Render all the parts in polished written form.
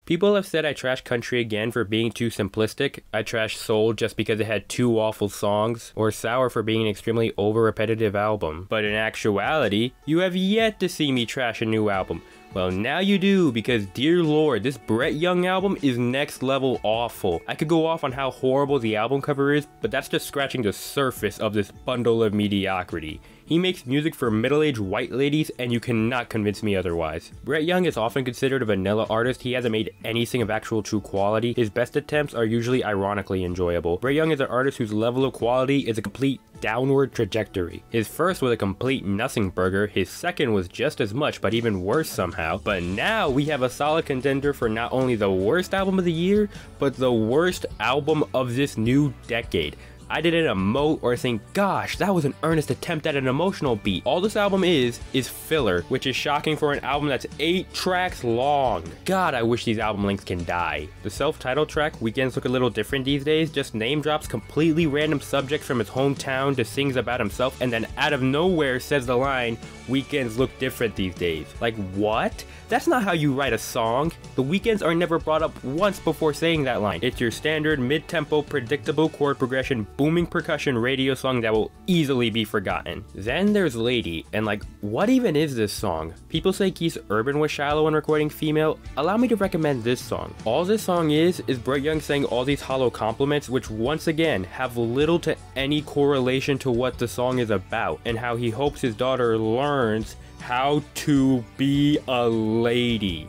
People have said I trash country again for being too simplistic, I trash soul just because it had 2 awful songs, or sour for being an extremely over-repetitive album. But in actuality, you have yet to see me trash a new album. Well, now you do, because dear lord, this Brett Young album is next level awful. I could go off on how horrible the album cover is, but that's just scratching the surface of this bundle of mediocrity. He makes music for middle-aged white ladies, and you cannot convince me otherwise. Brett Young is often considered a vanilla artist. He hasn't made anything of actual true quality. His best attempts are usually ironically enjoyable. Brett Young is an artist whose level of quality is a complete downward trajectory. His first was a complete nothing burger, his second was just as much but even worse somehow, but now we have a solid contender for not only the worst album of the year, but the worst album of this new decade. I didn't emote or think, gosh, that was an earnest attempt at an emotional beat. All this album is filler, which is shocking for an album that's 8 tracks long. God, I wish these album lengths can die. The self-titled track, Weekends Look a Little Different These Days, just name drops completely random subjects from his hometown to sings about himself, and then out of nowhere says the line, weekends look different these days. Like, what? That's not how you write a song. The weekends are never brought up once before saying that line. It's your standard mid-tempo, predictable chord progression, booming percussion radio song that will easily be forgotten. Then there's Lady, and like, what even is this song? People say Keith Urban was shallow in recording female. Allow me to recommend this song. All this song is Brett Young saying all these hollow compliments, which once again have little to any correlation to what the song is about, and how he hopes his daughter learns how to be a lady.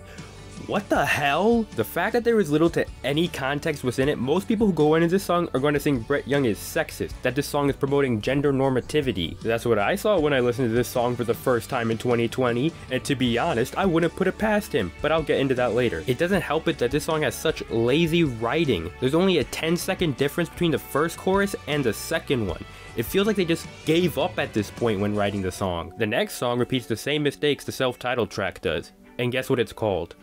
What the hell? The fact that there is little to any context within it, most people who go into this song are going to think Brett Young is sexist, that this song is promoting gender normativity. That's what I saw when I listened to this song for the first time in 2020, and to be honest, I wouldn't put it past him, but I'll get into that later. It doesn't help it that this song has such lazy writing. There's only a 10-second difference between the first chorus and the second one. It feels like they just gave up at this point when writing the song. The next song repeats the same mistakes the self-titled track does, and guess what it's called?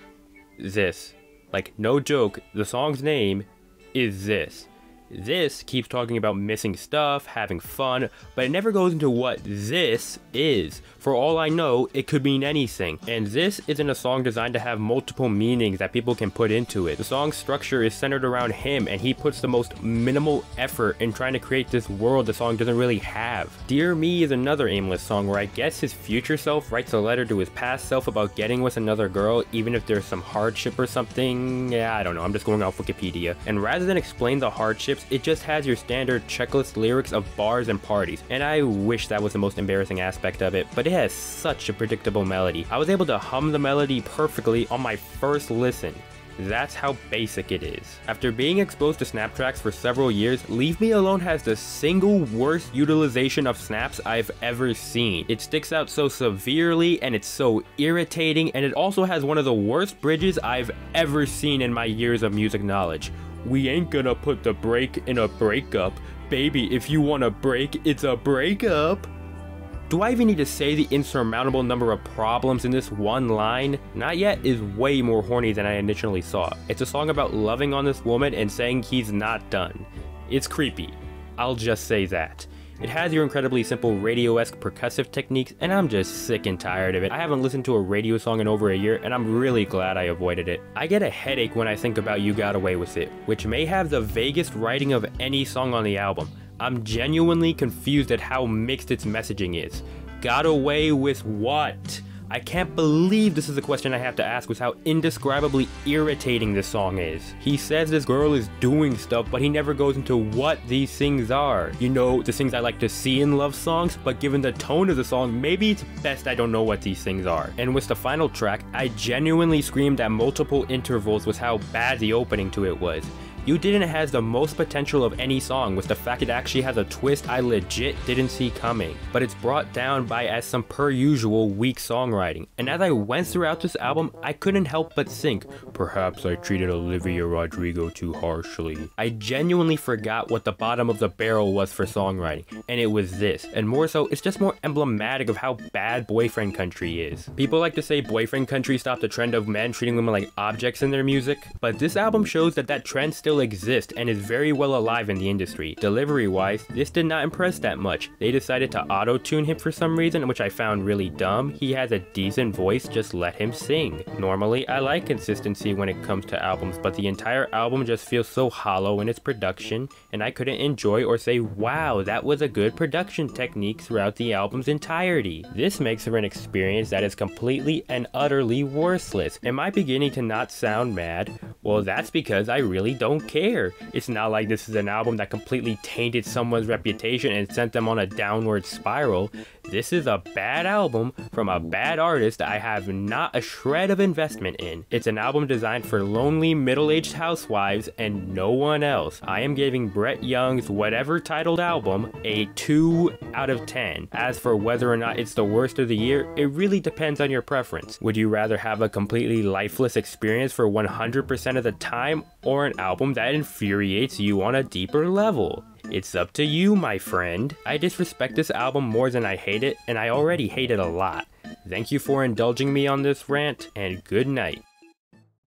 This. Like, no joke, the song's name is This. This keeps talking about missing stuff, having fun, but it never goes into what this is. For all I know, it could mean anything. And this isn't a song designed to have multiple meanings that people can put into it. The song's structure is centered around him, and he puts the most minimal effort in trying to create this world the song doesn't really have. Dear Me is another aimless song where I guess his future self writes a letter to his past self about getting with another girl, even if there's some hardship or something. Yeah, I don't know, I'm just going off Wikipedia. And rather than explain the hardships, it just has your standard checklist lyrics of bars and parties, and I wish that was the most embarrassing aspect of it, but it has such a predictable melody. I was able to hum the melody perfectly on my first listen. That's how basic it is. After being exposed to snap tracks for several years, Leave Me Alone has the single worst utilization of snaps I've ever seen. It sticks out so severely, and it's so irritating, and it also has one of the worst bridges I've ever seen in my years of music knowledge. We ain't gonna put the break in a breakup. Baby, if you want a break, it's a breakup. Do I even need to say the insurmountable number of problems in this one line? Not Yet is way more horny than I initially thought. It's a song about loving on this woman and saying he's not done. It's creepy. I'll just say that. It has your incredibly simple radio-esque percussive techniques, and I'm just sick and tired of it. I haven't listened to a radio song in over a year, and I'm really glad I avoided it. I get a headache when I think about You Got Away With It, which may have the vaguest writing of any song on the album. I'm genuinely confused at how mixed its messaging is. Got away with what? I can't believe this is a question I have to ask with how indescribably irritating this song is. He says this girl is doing stuff, but he never goes into what these things are. You know, the things I like to see in love songs, but given the tone of the song, maybe it's best I don't know what these things are. And with the final track, I genuinely screamed at multiple intervals with how bad the opening to it was. You Didn't has the most potential of any song, with the fact it actually has a twist I legit didn't see coming, but it's brought down by, as some per usual, weak songwriting. And as I went throughout this album, I couldn't help but think, perhaps I treated Olivia Rodrigo too harshly. I genuinely forgot what the bottom of the barrel was for songwriting, and it was this. And more so, it's just more emblematic of how bad boyfriend country is. People like to say boyfriend country stopped the trend of men treating women like objects in their music, but this album shows that that trend still still exists and is very well alive in the industry. Delivery wise, this did not impress that much. They decided to auto-tune him for some reason, which I found really dumb. He has a decent voice, just let him sing. Normally, I like consistency when it comes to albums, but the entire album just feels so hollow in its production, and I couldn't enjoy or say, wow, that was a good production technique throughout the album's entirety. This makes for an experience that is completely and utterly worthless. Am I beginning to not sound mad? Well, that's because I really don't care. It's not like this is an album that completely tainted someone's reputation and sent them on a downward spiral. This is a bad album from a bad artist that I have not a shred of investment in. It's an album designed for lonely middle-aged housewives and no one else. I am giving Brett Young's whatever titled album a 2 out of 10. As for whether or not it's the worst of the year, it really depends on your preference. Would you rather have a completely lifeless experience for 100% of the time, or an album that infuriates you on a deeper level? It's up to you, my friend. I disrespect this album more than I hate it, and I already hate it a lot. Thank you for indulging me on this rant, and good night.